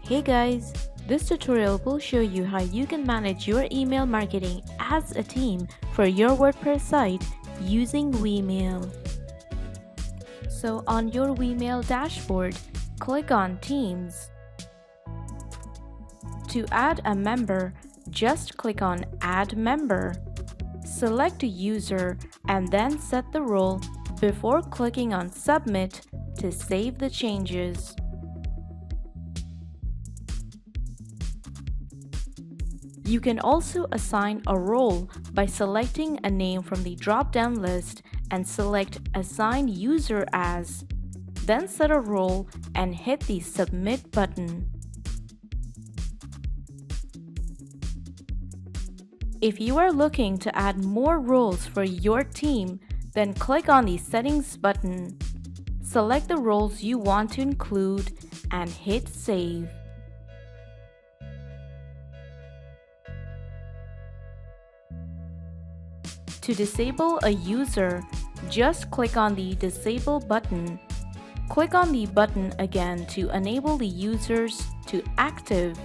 Hey guys, this tutorial will show you how you can manage your email marketing as a team for your WordPress site using Weemail. So on your Weemail dashboard, click on Teams. To add a member, just click on Add Member. Select a user and then set the role before clicking on Submit to save the changes. You can also assign a role by selecting a name from the drop-down list and select Assign User As. Then set a role and hit the Submit button. If you are looking to add more roles for your team, then click on the Settings button. Select the roles you want to include and hit Save. To disable a user, just click on the Disable button. Click on the button again to enable the users to active.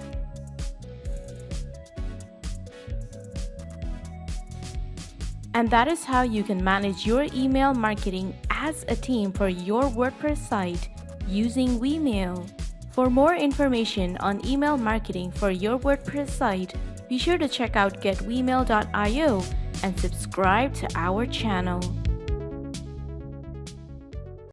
And that is how you can manage your email marketing as a team for your WordPress site using Weemail. For more information on email marketing for your WordPress site, be sure to check out getweemail.io and subscribe to our channel.